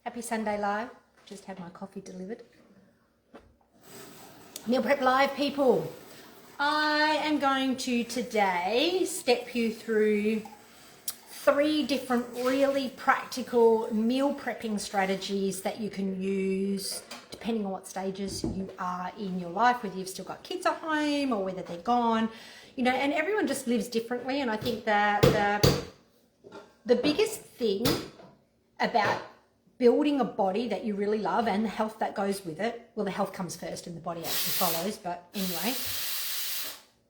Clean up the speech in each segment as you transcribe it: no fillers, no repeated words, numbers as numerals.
Happy Sunday Live. Just had my coffee delivered. Meal Prep Live, people. I am going to today step you through 3 different really practical meal prepping strategies that you can use depending on what stages you are in your life, whether you've still got kids at home or whether they're gone, you know, and everyone just lives differently. And I think that the biggest thing about building a body that you really love and the health that goes with it, well, the health comes first and the body actually follows, but anyway,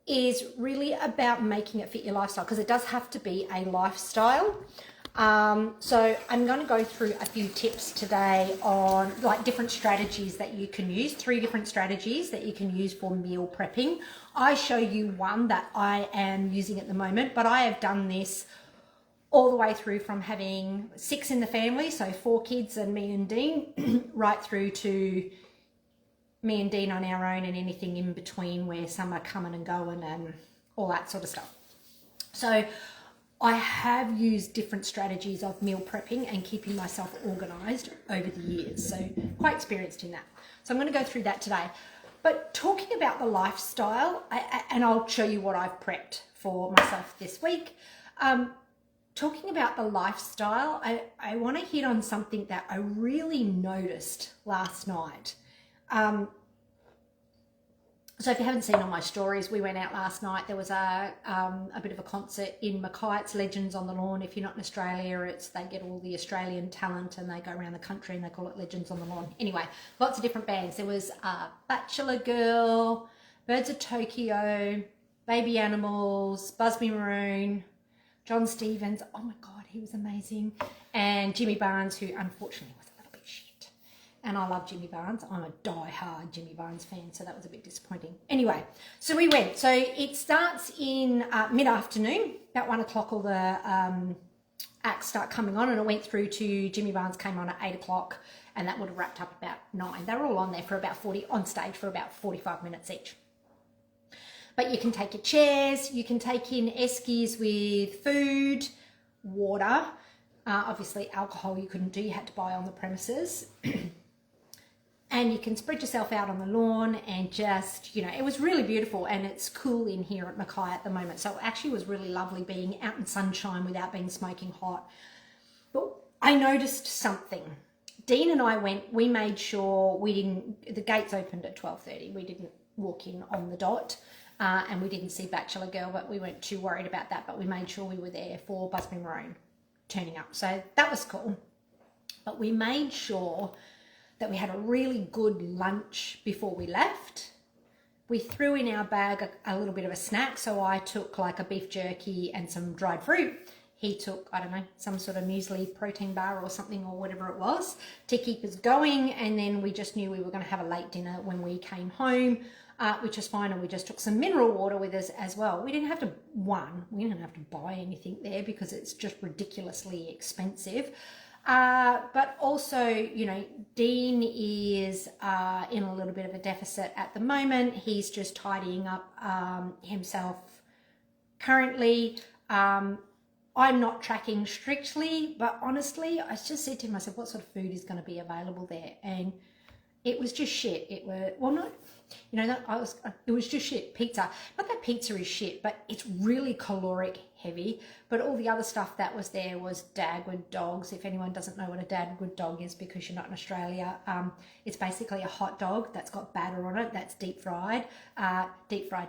is really about making it fit your lifestyle, because it does have to be a lifestyle. So I'm going to go through a few tips today on like different strategies that you can use, 3 different strategies that you can use for meal prepping. I show you one that I am using at the moment, but I have done this all the way through from having 6 in the family, so 4 kids and me and Dean, right through to me and Dean on our own and anything in between where some are coming and going and all that sort of stuff. So I have used different strategies of meal prepping and keeping myself organised over the years, so quite experienced in that. So I'm going to go through that today. But talking about the lifestyle, and I'll show you what I've prepped for myself this week. Talking about the lifestyle, I want to hit on something that I really noticed last night. So if you haven't seen on my stories, we went out last night. There was a bit of a concert in Mackay. It's Legends on the Lawn. If you're not in Australia, they get all the Australian talent and they go around the country and they call it Legends on the Lawn. Anyway, lots of different bands. There was Bachelor Girl, Birds of Tokyo, Baby Animals, Busby Maroon, John Stevens, oh my God, he was amazing. And Jimmy Barnes, who unfortunately was a little bit shit. And I love Jimmy Barnes. I'm a die-hard Jimmy Barnes fan, so that was a bit disappointing. Anyway, so we went. So it starts in mid-afternoon, about 1 o'clock, all the acts start coming on, and it went through to Jimmy Barnes came on at 8 o'clock, and that would have wrapped up about 9. They were all on there for about on stage for about 45 minutes each. But you can take your chairs, you can take in eskies with food, water, obviously alcohol you couldn't do, you had to buy on the premises. And you can spread yourself out on the lawn and just, you know, it was really beautiful, and it's cool in here at Mackay at the moment. So it actually was really lovely being out in sunshine without being smoking hot. But I noticed something. Dean and I went, we made sure the gates opened at 12:30. We didn't walk in on the dot. And we didn't see Bachelor Girl, but we weren't too worried about that. But we made sure we were there for Busby Maroon turning up. So that was cool. But we made sure that we had a really good lunch before we left. We threw in our bag a little bit of a snack. So I took like a beef jerky and some dried fruit. He took, I don't know, some sort of muesli protein bar or something or whatever it was to keep us going. And then we just knew we were going to have a late dinner when we came home. Which is fine, and we just took some mineral water with us as well. We didn't have to buy anything there because it's just ridiculously expensive. But also, you know, Dean is in a little bit of a deficit at the moment. He's just tidying up himself currently. I'm not tracking strictly, but honestly, I just said to myself, what sort of food is going to be available there? And it was just shit. It was just shit. Pizza. Not that pizza is shit, but it's really caloric heavy. But all the other stuff that was there was Dagwood dogs. If anyone doesn't know what a Dagwood dog is because you're not in Australia, it's basically a hot dog that's got batter on it, that's deep fried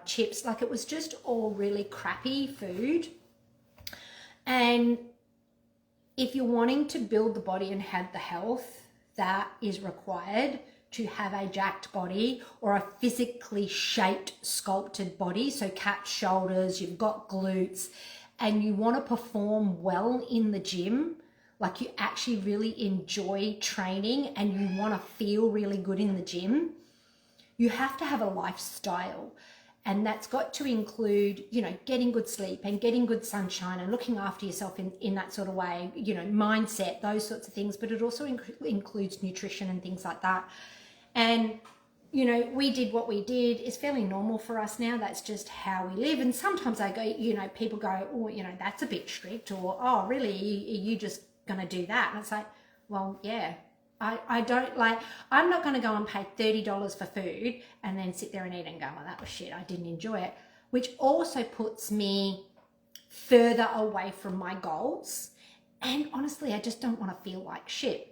chips. Like, it was just all really crappy food. And if you're wanting to build the body and have the health that is required to have a jacked body or a physically shaped, sculpted body, so capped shoulders, you've got glutes, and you want to perform well in the gym, like you actually really enjoy training and you want to feel really good in the gym, you have to have a lifestyle. And that's got to include, you know, getting good sleep and getting good sunshine and looking after yourself in that sort of way, you know, mindset, those sorts of things. But it also includes nutrition and things like that. And, you know, we did what we did. It's fairly normal for us now. That's just how we live. And sometimes I go, you know, people go, oh, you know, that's a bit strict, or, oh, really, are you just going to do that? And it's like, well, yeah, I don't like, I'm not going to go and pay $30 for food and then sit there and eat and go, well, that was shit, I didn't enjoy it, which also puts me further away from my goals. And honestly, I just don't want to feel like shit.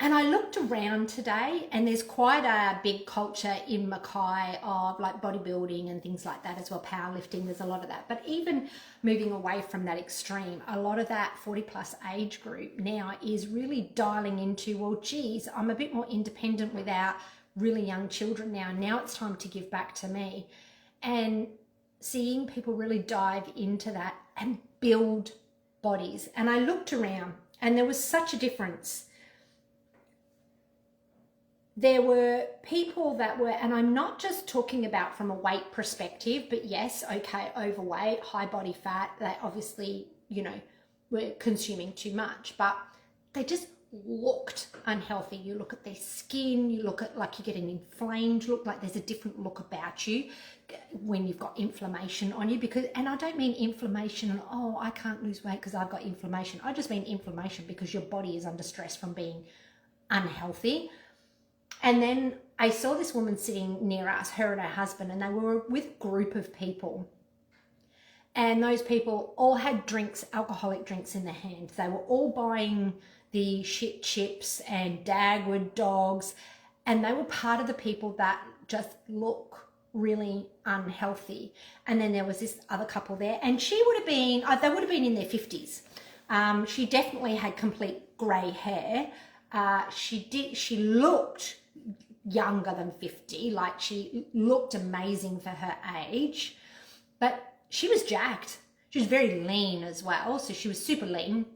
And I looked around today, and there's quite a big culture in Mackay of like bodybuilding and things like that as well, powerlifting, there's a lot of that. But even moving away from that extreme, a lot of that 40 plus age group now is really dialing into, well, geez, I'm a bit more independent without really young children now. Now it's time to give back to me. And seeing people really dive into that and build bodies. And I looked around, and there was such a difference. There were people that were, and I'm not just talking about from a weight perspective, but yes, okay, overweight, high body fat, they obviously, you know, were consuming too much, but they just looked unhealthy. You look at their skin, you look at like you get an inflamed look, like there's a different look about you when you've got inflammation on you. Because, and I don't mean inflammation and, oh, I can't lose weight because I've got inflammation. I just mean inflammation because your body is under stress from being unhealthy. And then I saw this woman sitting near us, her and her husband, and they were with a group of people. And those people all had drinks, alcoholic drinks in their hands. They were all buying the shit chips and Dagwood dogs. And they were part of the people that just look really unhealthy. And then there was this other couple there. And she would have been, they would have been in their 50s. She definitely had complete grey hair. She looked younger than 50, like she looked amazing for her age, but she was jacked. She was very lean as well, so she was super lean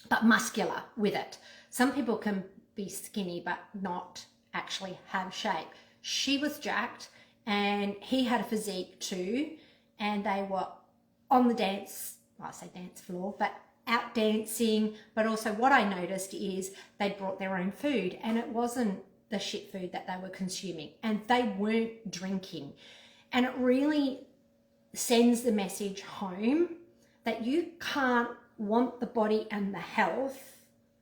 but muscular with it. Some people can be skinny but not actually have shape. She was jacked, and he had a physique too, and they were on the dance, well, I say dance floor, but out dancing. But also what I noticed is they brought their own food, and it wasn't the shit food that they were consuming, and they weren't drinking. And it really sends the message home that you can't want the body and the health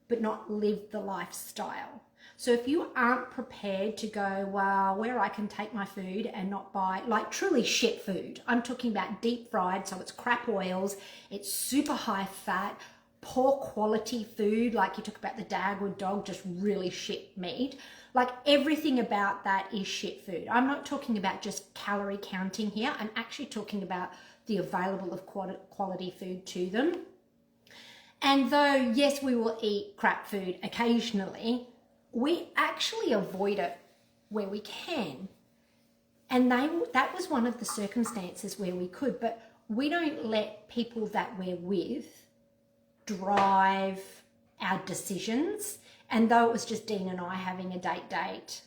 but not live the lifestyle. So if you aren't prepared to go, well, where I can take my food and not buy like truly shit food, I'm talking about deep fried, so it's crap oils, it's super high fat, poor quality food, like you talk about the Dagwood dog, just really shit meat. Like everything about that is shit food. I'm not talking about just calorie counting here. I'm actually talking about the available of quality food to them. And though, yes, we will eat crap food occasionally, we actually avoid it where we can. And that was one of the circumstances where we could, but we don't let people that we're with drive our decisions. And though it was just Dean and I having a date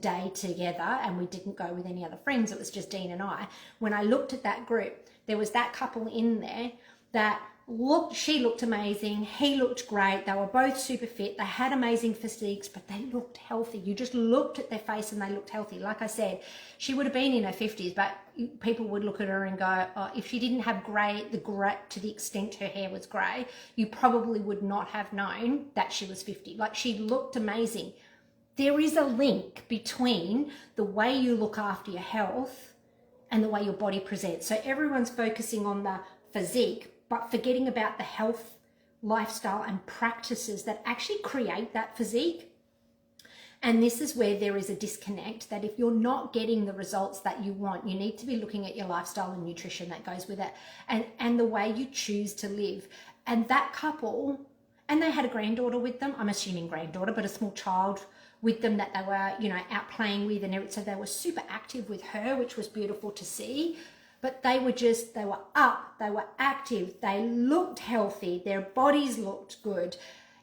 day together, and we didn't go with any other friends, it was just Dean and I. When I looked at that group, there was that couple in there that she looked amazing, he looked great, they were both super fit, they had amazing physiques, but they looked healthy. You just looked at their face and they looked healthy. Like I said, she would have been in her 50s, but people would look at her and go, oh, if she didn't have grey to the extent her hair was grey, you probably would not have known that she was 50. Like, she looked amazing. There is a link between the way you look after your health and the way your body presents. So everyone's focusing on the physique, but forgetting about the health, lifestyle, and practices that actually create that physique. And this is where there is a disconnect, that if you're not getting the results that you want, you need to be looking at your lifestyle and nutrition that goes with it, and the way you choose to live. And that couple, and they had a granddaughter with them, I'm assuming granddaughter, but a small child with them that they were, you know, out playing with, and everything. So they were super active with her, which was beautiful to see. But they were up, they were active, they looked healthy, their bodies looked good,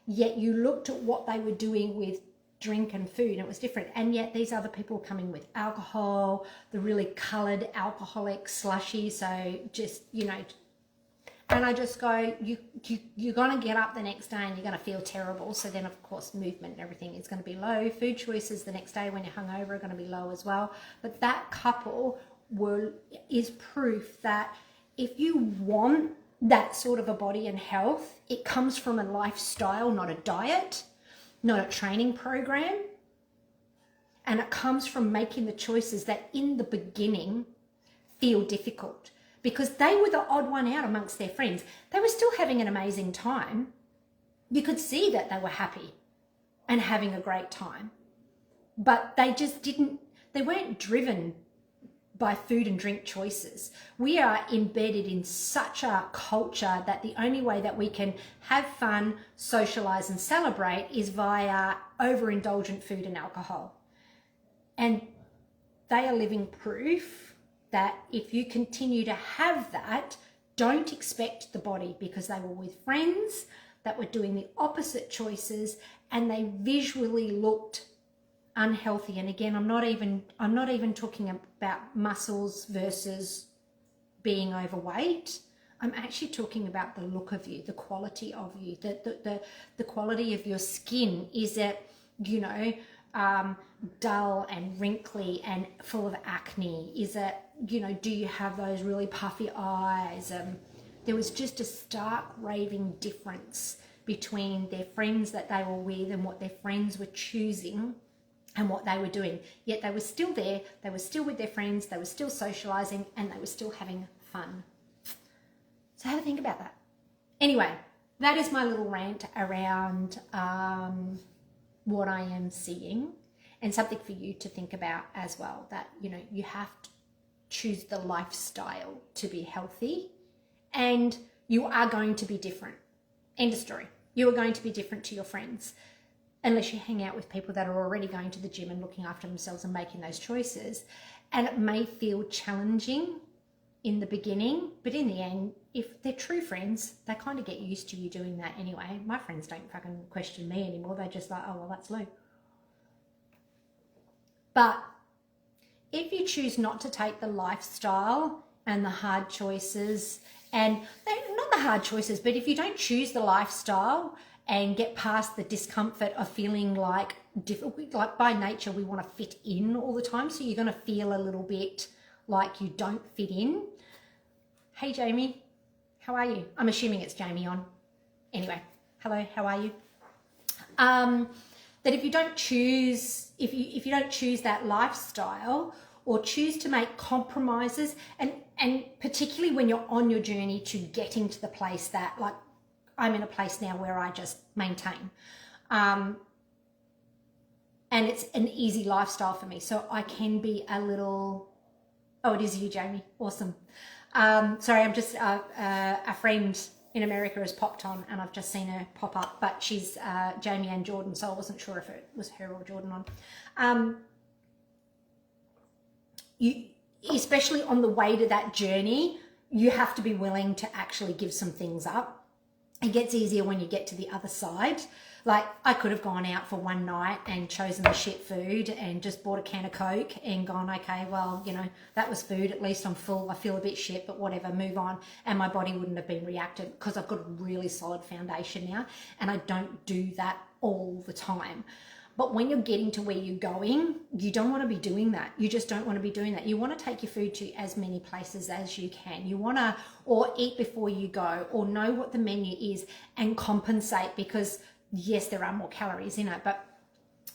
yet you looked at what they were doing with drink and food, and it was different. And yet these other people were coming with alcohol, the really coloured alcoholic slushy, so just, you know, and I just go, you're going to get up the next day and you're going to feel terrible. So then, of course, movement and everything is going to be low. Food choices the next day when you're hungover are going to be low as well. But that couple is proof that if you want that sort of a body and health, it comes from a lifestyle, not a diet, not a training program. And it comes from making the choices that in the beginning feel difficult, because they were the odd one out amongst their friends. They were still having an amazing time. You could see that they were happy and having a great time, but they weren't driven by food and drink choices. We are embedded in such a culture that the only way that we can have fun, socialize and celebrate is via overindulgent food and alcohol. And they are living proof that if you continue to have that, don't expect the body, because they were with friends that were doing the opposite choices and they visually looked unhealthy. And again, I'm not even talking about muscles versus being overweight. I'm actually talking about the look of you, the quality of you, the quality of your skin. Is it, dull and wrinkly and full of acne? Is it, do you have those really puffy eyes? There was just a stark raving difference between their friends that they were with and what their friends were choosing and what they were doing. Yet they were still there, they were still with their friends, they were still socializing, and they were still having fun. So have a think about that. Anyway, that is my little rant around what I am seeing, and something for you to think about as well, that you have to choose the lifestyle to be healthy, and you are going to be different. End of story. You are going to be different to your friends unless you hang out with people that are already going to the gym and looking after themselves and making those choices. And it may feel challenging in the beginning, but in the end, if they're true friends, they kind of get used to you doing that anyway. My friends don't fucking question me anymore. They're just like, oh, well, that's Lou. But if you choose not to take the lifestyle and the hard choices, and not the hard choices, but if you don't choose the lifestyle and get past the discomfort of feeling like by nature, we want to fit in all the time. So you're going to feel a little bit like you don't fit in. Hey, Jamie, how are you? I'm assuming it's Jamie on. Anyway, hello, how are you? That if you don't choose, if you don't choose that lifestyle, or choose to make compromises, and particularly when you're on your journey to getting to the place that, like, I'm in a place now where I just maintain. And it's an easy lifestyle for me. So I can be a little, oh, it is you, Jamie. Awesome. Sorry, I'm just, a friend in America has popped on and I've just seen her pop up, but she's Jamie and Jordan, so I wasn't sure if it was her or Jordan on. You, especially on the way to that journey, you have to be willing to actually give some things up. It gets easier when you get to the other side. Like, I could have gone out for one night and chosen the shit food and just bought a can of Coke and gone, okay, well, that was food. At least I'm full. I feel a bit shit, but whatever, move on. And my body wouldn't have been reacted, because I've got a really solid foundation now, and I don't do that all the time. But when you're getting to where you're going, you don't want to be doing that. You just don't want to be doing that. You want to take your food to as many places as you can. You want to, or eat before you go, or know what the menu is and compensate, because yes, there are more calories in it, but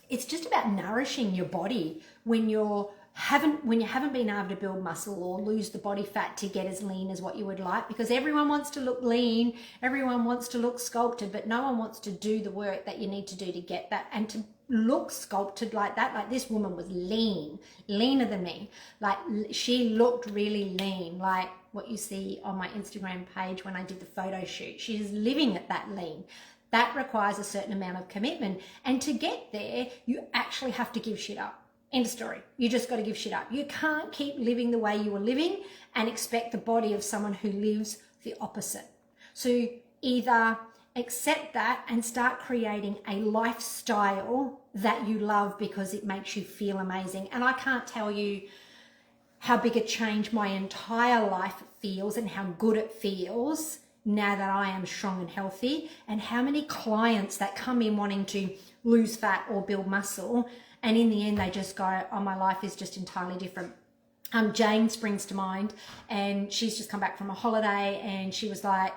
it's just about nourishing your body when you haven't been able to build muscle or lose the body fat to get as lean as what you would like, because everyone wants to look lean, everyone wants to look sculpted, but no one wants to do the work that you need to do to get that and to look sculpted like that. Like, this woman was leaner than me. Like, she looked really lean, like what you see on my Instagram page when I did the photo shoot. She's living at that lean. That requires a certain amount of commitment, and to get there, you actually have to give shit up. End of story. You just got to give shit up. You can't keep living the way you were living and expect the body of someone who lives the opposite. So either accept that and start creating a lifestyle that you love because it makes you feel amazing. And I can't tell you how big a change my entire life feels and how good it feels now that I am strong and healthy, and how many clients that come in wanting to lose fat or build muscle, and in the end they just go, oh, my life is just entirely different. Jane springs to mind, and she's just come back from a holiday, and she was like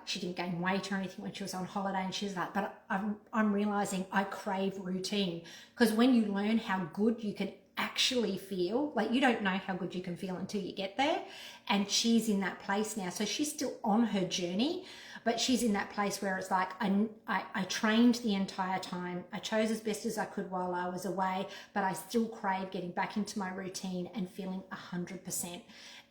she didn't gain weight or anything when she was on holiday, and she was like, but I'm realizing I crave routine, because when you learn how good you can actually feel, like, you don't know how good you can feel until you get there, and she's in that place now. So she's still on her journey, but she's in that place where it's like, I trained the entire time, I chose as best as I could while I was away, but I still crave getting back into my routine and feeling 100%.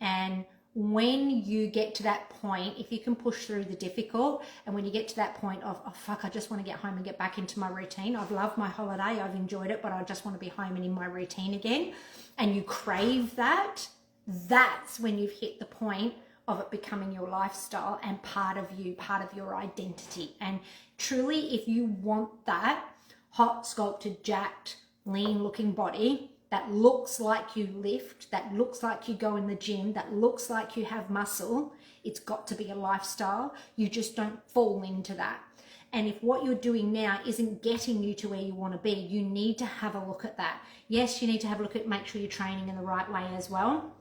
And when you get to that point, if you can push through the difficult, and when you get to that point of, oh fuck, I just want to get home and get back into my routine, I've loved my holiday, I've enjoyed it, but I just want to be home and in my routine again, and you crave that, that's when you've hit the point of it becoming your lifestyle and part of you, part of your identity. And truly, if you want that hot, sculpted, jacked, lean looking body that looks like you lift, that looks like you go in the gym, that looks like you have muscle, it's got to be a lifestyle. You just don't fall into that. And if what you're doing now isn't getting you to where you want to be, you need to have a look at that. Yes, you need to have a look at, make sure you're training in the right way as well,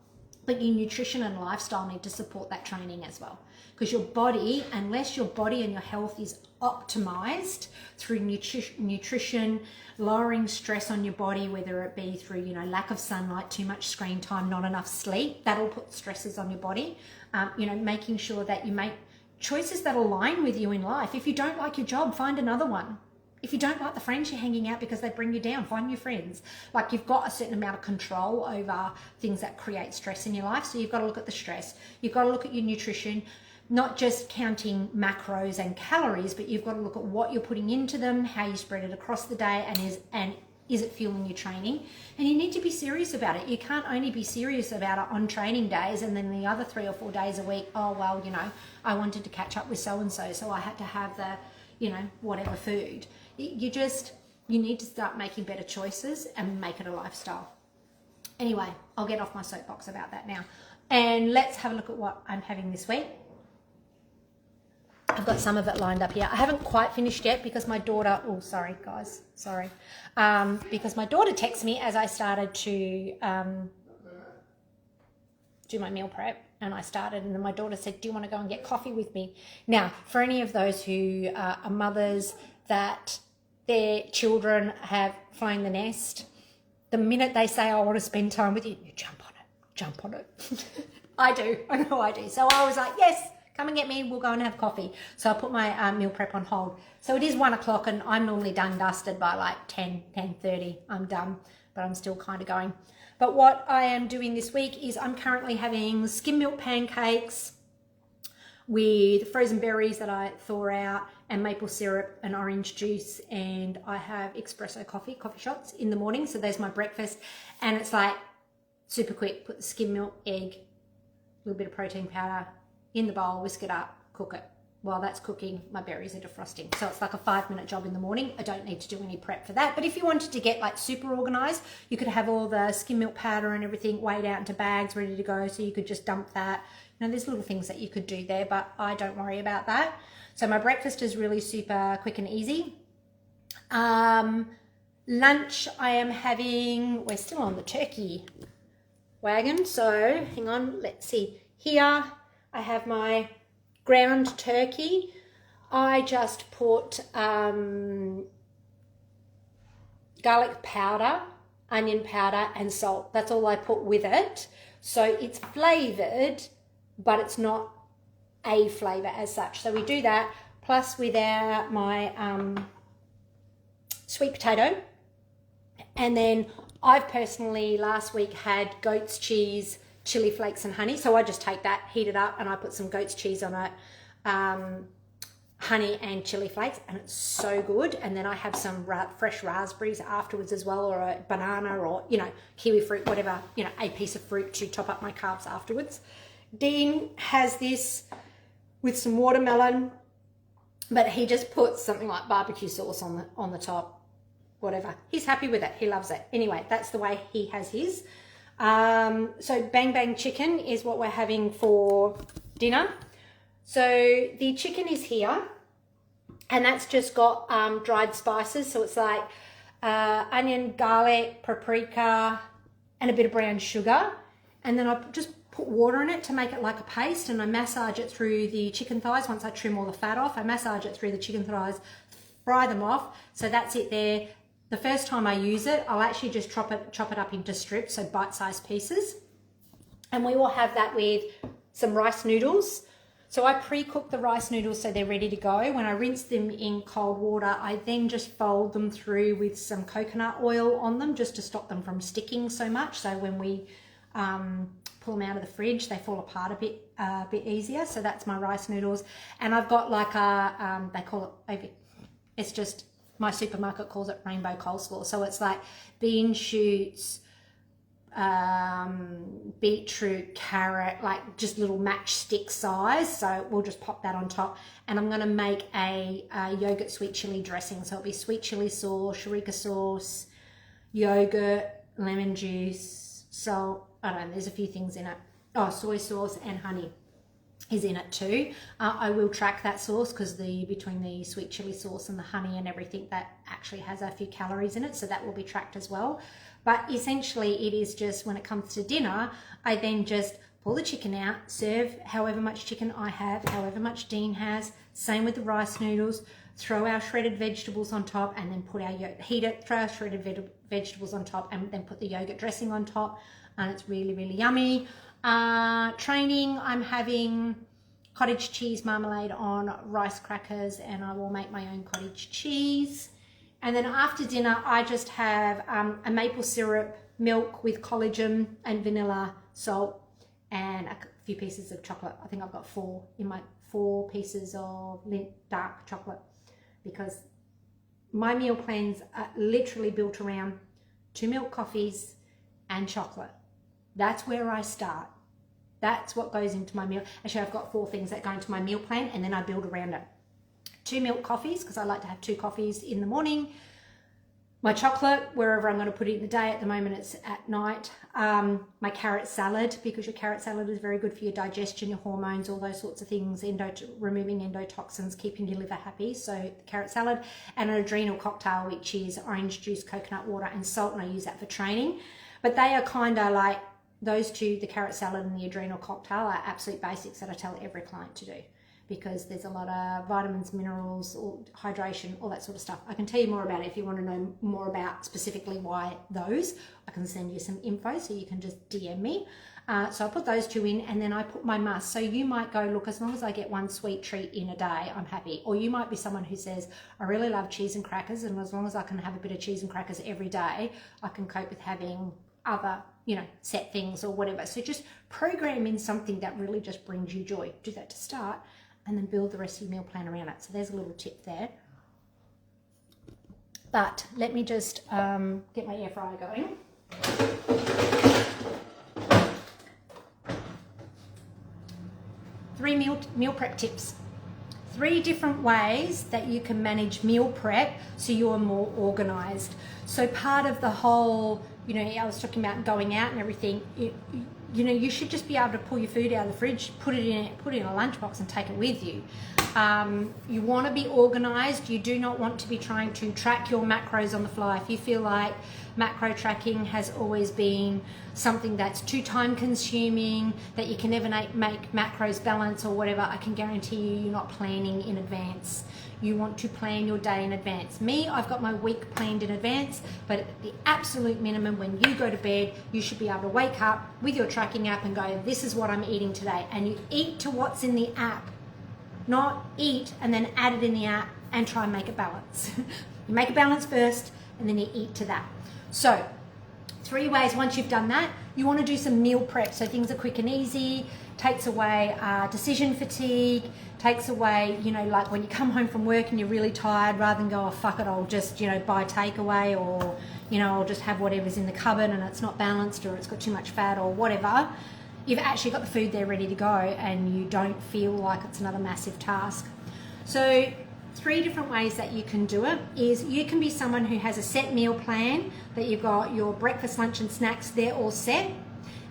but your nutrition and lifestyle need to support that training as well. Because your body, unless your body and your health is optimized through nutrition, lowering stress on your body, whether it be through, lack of sunlight, too much screen time, not enough sleep, that'll put stresses on your body. Making sure that you make choices that align with you in life. If you don't like your job, find another one. If you don't like the friends you're hanging out because they bring you down, find new friends. Like, you've got a certain amount of control over things that create stress in your life. So you've got to look at the stress. You've got to look at your nutrition, not just counting macros and calories, but you've got to look at what you're putting into them, how you spread it across the day, and is it fueling your training? And you need to be serious about it. You can't only be serious about it on training days and then the other 3 or 4 days a week, oh, well, I wanted to catch up with so-and-so, so I had to have the, whatever food. You need to start making better choices and make it a lifestyle. Anyway, I'll get off my soapbox about that now. And let's have a look at what I'm having this week. I've got some of it lined up here. I haven't quite finished yet because my daughter, because my daughter texted me as I started to do my meal prep, and I started, and then my daughter said, do you want to go and get coffee with me? Now, for any of those who are mothers that their children have flown the nest, the minute they say, I want to spend time with you, you jump on it. I do. I know I do. So I was like, yes, come and get me. We'll go and have coffee. So I put my meal prep on hold. So it is 1 o'clock, and I'm normally done dusted by like 10:30. I'm done, but I'm still kind of going. But what I am doing this week is I'm currently having skim milk pancakes with frozen berries that I thaw out, and maple syrup and orange juice, and I have espresso coffee shots in the morning. So there's my breakfast, and it's like super quick. Put the skim milk, egg, a little bit of protein powder in the bowl, whisk it up, cook it. While that's cooking, my berries are defrosting. So it's like a 5-minute job in the morning. I don't need to do any prep for that. But if you wanted to get like super organized, you could have all the skim milk powder and everything weighed out into bags ready to go. So you could just dump that. There's little things that you could do there, but I don't worry about that. So my breakfast is really super quick and easy. Lunch I am having, we're still on the turkey wagon. So hang on, let's see. Here I have my ground turkey. I just put garlic powder, onion powder and salt. That's all I put with it. So it's flavored, but it's not a flavor as such. So we do that, plus with my sweet potato. And then I've personally last week had goat's cheese, chili flakes and honey. So I just take that, heat it up, and I put some goat's cheese on it, honey and chili flakes, and it's so good. And then I have some fresh raspberries afterwards as well, or a banana, or kiwi fruit, whatever, a piece of fruit to top up my carbs afterwards. Dean has this with some watermelon, but he just puts something like barbecue sauce on the top, whatever. He's happy with it. He loves it. Anyway, that's the way he has his. So bang bang chicken is what we're having for dinner. So the chicken is here, and that's just got dried spices. So it's like onion, garlic, paprika, and a bit of brown sugar. and then I just put water in it to make it like a paste, and I massage it through the chicken thighs. Once I trim all the fat off, I massage it through the chicken thighs, fry them off. So that's it there. The first time I use it, I'll actually just chop it up into strips, so bite-sized pieces. And we will have that with some rice noodles. So I pre-cook the rice noodles so they're ready to go. When I rinse them in cold water, I then just fold them through with some coconut oil on them just to stop them from sticking so much. So when we pull them out of the fridge, they fall apart a bit easier. So that's my rice noodles. And I've got like a, they call it, it's just, my supermarket calls it rainbow coleslaw. So it's like bean shoots, beetroot, carrot, like just little matchstick size. So we'll just pop that on top, and I'm going to make a yogurt sweet chili dressing. So it'll be sweet chili sauce, sriracha sauce, yogurt, lemon juice, salt, I don't know, there's a few things in it. Oh, soy sauce and honey is in it too. I will track that sauce because between the sweet chili sauce and the honey and everything, that actually has a few calories in it, so that will be tracked as well. But essentially it is just, when it comes to dinner, I then just pull the chicken out, serve however much chicken I have, however much Dean has, same with the rice noodles, throw our shredded vegetables on top, and then put our heat it, throw our shredded vegetables on top, and then put the yogurt dressing on top, and it's really, really yummy. Training, I'm having cottage cheese marmalade on rice crackers, and I will make my own cottage cheese. And then after dinner, I just have a maple syrup, milk with collagen and vanilla, salt, and a few pieces of chocolate. I think I've got 4 pieces of dark chocolate, because my meal plans are literally built around 2 milk coffees and chocolate. That's where I start. That's what goes into my meal. Actually, I've got 4 things that go into my meal plan, and then I build around it. 2 milk coffees, because I like to have 2 coffees in the morning. My chocolate, wherever I'm going to put it in the day. At the moment, it's at night. My carrot salad, because your carrot salad is very good for your digestion, your hormones, all those sorts of things, removing endotoxins, keeping your liver happy. So the carrot salad, and an adrenal cocktail, which is orange juice, coconut water, and salt, and I use that for training. But they are kind of like, those 2, the carrot salad and the adrenal cocktail, are absolute basics that I tell every client to do, because there's a lot of vitamins, minerals, or hydration, all that sort of stuff. I can tell you more about it if you want to know more about specifically why those. I can send you some info, so you can just DM me. So I put those 2 in, and then I put my must. So you might go, look, as long as I get 1 sweet treat in a day, I'm happy. Or you might be someone who says, I really love cheese and crackers, and as long as I can have a bit of cheese and crackers every day, I can cope with having other, set things or whatever. So just program in something that really just brings you joy. Do that to start, and then build the rest of your meal plan around it. So there's a little tip there. But let me just get my air fryer going. 3 meal prep tips. 3 different ways that you can manage meal prep so you're more organized. So part of the whole, I was talking about going out and everything, you should just be able to pull your food out of the fridge, put it in a lunchbox and take it with you. You want to be organized. You do not want to be trying to track your macros on the fly. If you feel like macro tracking has always been something that's too time consuming, that you can never make macros balance or whatever, I can guarantee you're not planning in advance. You want to plan your day in advance. Me, I've got my week planned in advance, but at the absolute minimum, when you go to bed, you should be able to wake up with your tracking app and go, this is what I'm eating today. And you eat to what's in the app, not eat and then add it in the app and try and make it balance. You make a balance first, and then you eat to that. So 3 ways. Once you've done that, you want to do some meal prep, so things are quick and easy, takes away decision fatigue, takes away, like when you come home from work and you're really tired, rather than go, oh fuck it, I'll just, buy takeaway, or, I'll just have whatever's in the cupboard and it's not balanced, or it's got too much fat or whatever. You've actually got the food there ready to go, and you don't feel like it's another massive task. So 3 different ways that you can do it is, you can be someone who has a set meal plan, that you've got your breakfast, lunch and snacks, they're all set,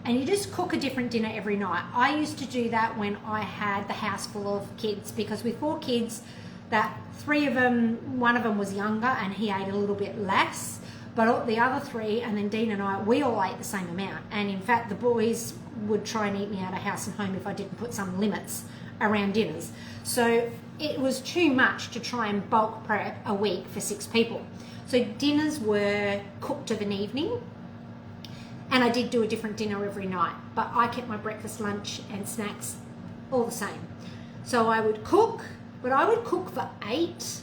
and you just cook a different dinner every night. I used to do that when I had the house full of kids, because with 4 kids, that 3 of them, one of them was younger and he ate a little bit less. But the other three, and then Dean and I, we all ate the same amount. And in fact, the boys would try and eat me out of house and home if I didn't put some limits around dinners. So it was too much to try and bulk prep a week for 6 people. So dinners were cooked of an evening, and I did do a different dinner every night, but I kept my breakfast, lunch and snacks all the same. So I would cook, but I would cook for 8.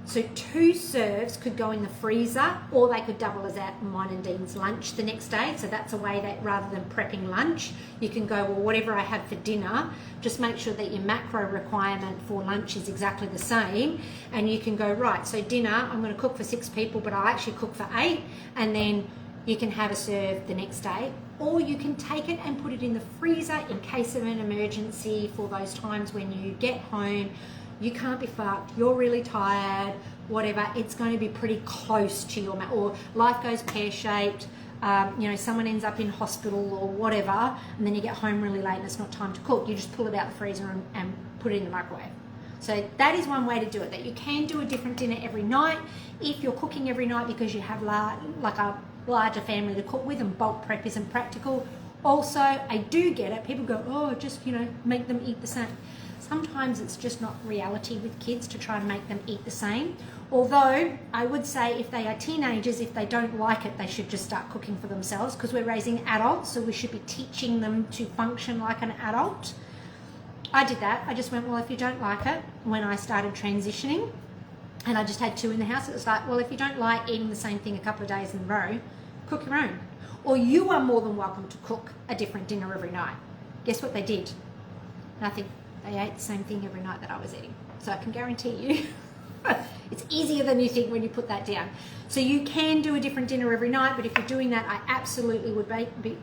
So 2 serves could go in the freezer, or they could double as at mine and Dean's lunch the next day. So that's a way that rather than prepping lunch, you can go, well, whatever I have for dinner, just make sure that your macro requirement for lunch is exactly the same. And you can go, right, so dinner, I'm going to cook for 6 people, but I'll actually cook for 8. And then you can have a serve the next day. Or you can take it and put it in the freezer in case of an emergency for those times when you get home. You can't be fucked, you're really tired, whatever, it's going to be pretty close to your or life goes pear-shaped, someone ends up in hospital or whatever, and then you get home really late and it's not time to cook. You just pull it out the freezer and put it in the microwave. So that is one way to do it, that you can do a different dinner every night if you're cooking every night because you have like a larger family to cook with and bulk prep isn't practical. Also, I do get it, people go, oh, just, make them eat the same. Sometimes it's just not reality with kids to try and make them eat the same. Although I would say if they are teenagers, if they don't like it, they should just start cooking for themselves, because we're raising adults, so we should be teaching them to function like an adult. I did that. I just went, well, if you don't like it, when I started transitioning, and I just had 2 in the house, it was like, well, if you don't like eating the same thing a couple of days in a row, cook your own. Or you are more than welcome to cook a different dinner every night. Guess what they did? Nothing. They ate the same thing every night that I was eating. So I can guarantee you, it's easier than you think when you put that down. So you can do a different dinner every night, but if you're doing that, I absolutely would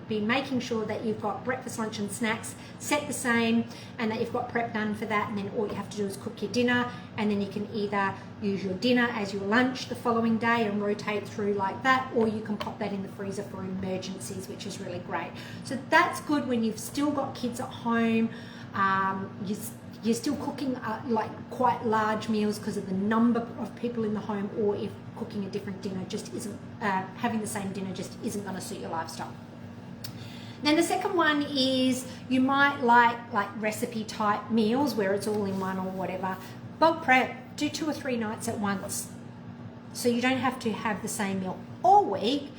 be making sure that you've got breakfast, lunch and snacks set the same, and that you've got prep done for that, and then all you have to do is cook your dinner, and then you can either use your dinner as your lunch the following day and rotate through like that, or you can pop that in the freezer for emergencies, which is really great. So that's good when you've still got kids at home. You're still cooking like quite large meals because of the number of people in the home, or if cooking a different dinner just isn't, having the same dinner just isn't going to suit your lifestyle. Then the second one is you might like recipe type meals where it's all in one or whatever. Bulk prep, do 2 or 3 nights at once. So you don't have to have the same meal all week,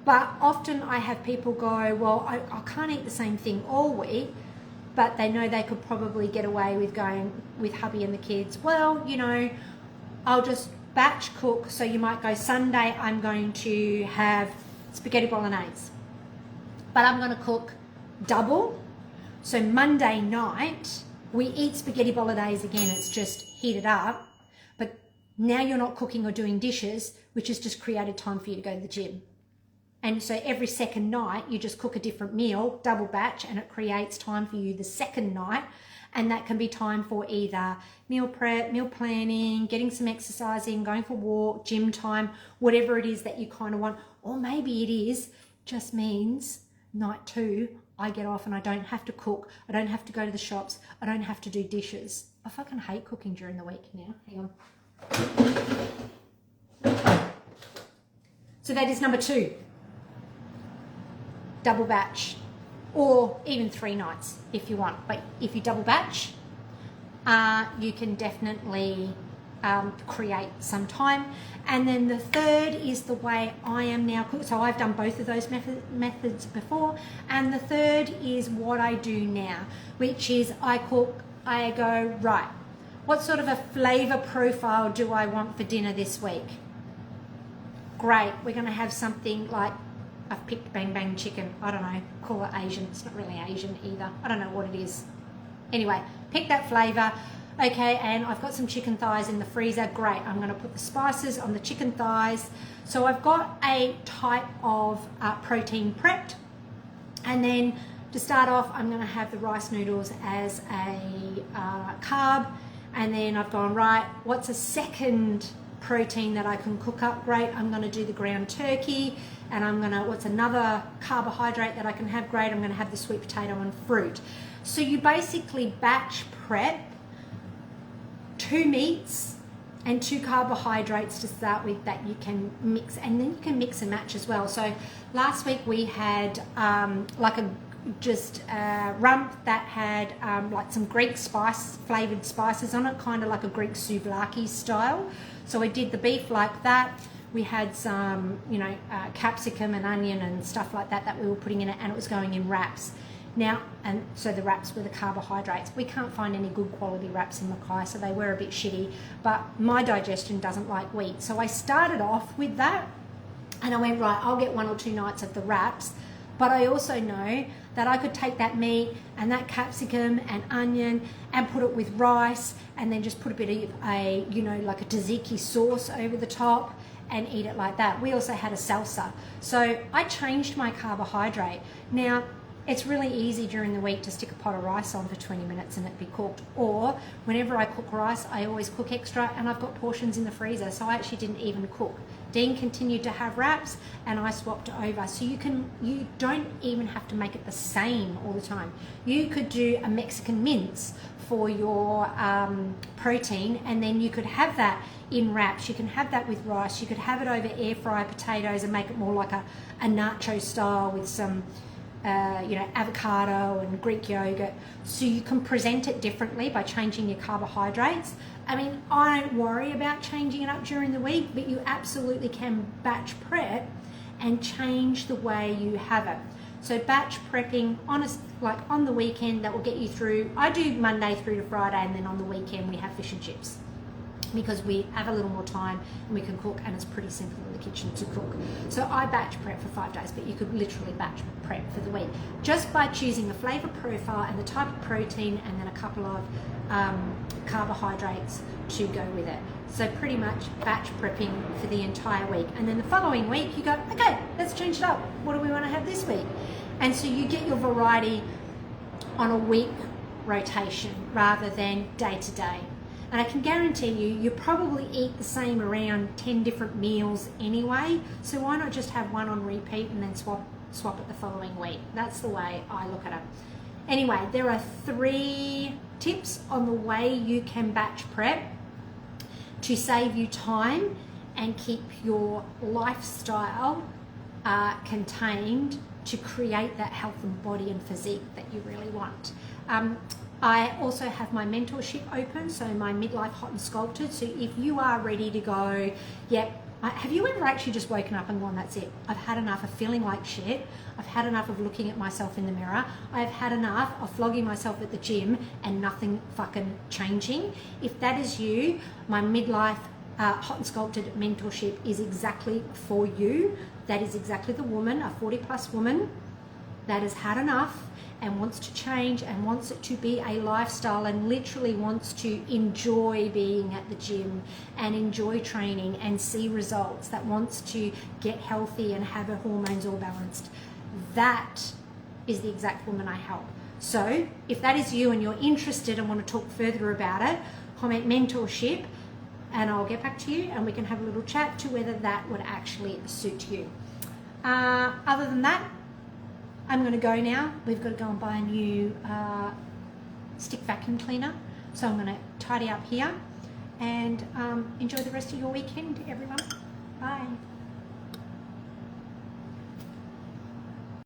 but often I have people go, well, I can't eat the same thing all week, but they know they could probably get away with going with hubby and the kids. Well, I'll just batch cook. So you might go, Sunday I'm going to have spaghetti bolognese, but I'm going to cook double. So Monday night we eat spaghetti bolognese again. It's just heated up, but now you're not cooking or doing dishes, which has just created time for you to go to the gym. And so every second night you just cook a different meal, double batch, and it creates time for you the second night. And that can be time for either meal prep, meal planning, getting some exercise in, going for a walk, gym time, whatever it is that you kind of want. Or maybe it just means night 2, I get off and I don't have to cook. I don't have to go to the shops. I don't have to do dishes. I fucking hate cooking during the week now. Hang on. So that is number 2. Double batch, or even 3 nights if you want. But if you double batch, you can definitely create some time. And then the third is the way I am now cooked. So I've done both of those methods before. And the third is what I do now, which is I cook, I go, right, what sort of a flavour profile do I want for dinner this week? Great, we're going to have something like, I've picked bang bang chicken. I don't know, call it Asian. It's not really Asian either. I don't know what it is. Anyway, pick that flavour. Okay, and I've got some chicken thighs in the freezer. Great, I'm going to put the spices on the chicken thighs. So I've got a type of protein prepped. And then to start off, I'm going to have the rice noodles as a carb. And then I've gone, right, what's a second protein that I can cook up? Great, I'm going to do the ground turkey. And I'm going to, what's another carbohydrate that I can have? Great, I'm going to have the sweet potato and fruit. So you basically batch prep 2 meats and 2 carbohydrates to start with that you can mix, and then you can mix and match as well. So last week we had like a rump that had like some Greek flavoured spices on it, kind of like a Greek souvlaki style. So I did the beef like that. We had some, capsicum and onion and stuff like that we were putting in it, and it was going in wraps. Now, and so the wraps were the carbohydrates. We can't find any good quality wraps in Mackay, so they were a bit shitty, but my digestion doesn't like wheat. So I started off with that, and I went, right, I'll get 1 or 2 nights of the wraps, but I also know that I could take that meat and that capsicum and onion and put it with rice, and then just put a bit of like a tzatziki sauce over the top and eat it like that. We also had a salsa. So I changed my carbohydrate. Now, it's really easy during the week to stick a pot of rice on for 20 minutes and it be cooked. Or whenever I cook rice, I always cook extra, and I've got portions in the freezer, so I actually didn't even cook. Dean continued to have wraps and I swapped over. So you don't even have to make it the same all the time. You could do a Mexican mince for your protein, and then you could have that in wraps. You can have that with rice. You could have it over air fry potatoes and make it more like a nacho style with some avocado and Greek yogurt. So you can present it differently by changing your carbohydrates. I mean, I don't worry about changing it up during the week, but you absolutely can batch prep and change the way you have it. So batch prepping on the weekend, that will get you through. I do Monday through to Friday, and then on the weekend we have fish and chips, because we have a little more time and we can cook, and it's pretty simple in the kitchen to cook. So I batch prep for 5 days, but you could literally batch prep for the week just by choosing the flavour profile and the type of protein, and then a couple of carbohydrates to go with it. So pretty much batch prepping for the entire week. And then the following week you go, okay, let's change it up. What do we want to have this week? And so you get your variety on a week rotation rather than day to day. And I can guarantee you probably eat the same around 10 different meals anyway. So why not just have one on repeat and then swap it the following week? That's the way I look at it. Anyway, there are 3 tips on the way you can batch prep to save you time and keep your lifestyle contained to create that health and body and physique that you really want. I also have my mentorship open, so my Midlife Hot and Sculpted. So if you are ready to go, have you ever actually just woken up and gone, that's it, I've had enough of feeling like shit, I've had enough of looking at myself in the mirror, I've had enough of flogging myself at the gym and nothing fucking changing? If that is you, my Midlife Hot and Sculpted mentorship is exactly for you. That is exactly the woman, a 40 plus woman that has had enough and wants to change and wants it to be a lifestyle, and literally wants to enjoy being at the gym and enjoy training and see results, that wants to get healthy and have her hormones all balanced. That is the exact woman I help. So if that is you and you're interested and want to talk further about it, comment mentorship and I'll get back to you and we can have a little chat to whether that would actually suit you. Other than that, I'm going to go now. We've got to go and buy a new stick vacuum cleaner. So I'm going to tidy up here and enjoy the rest of your weekend, everyone. Bye.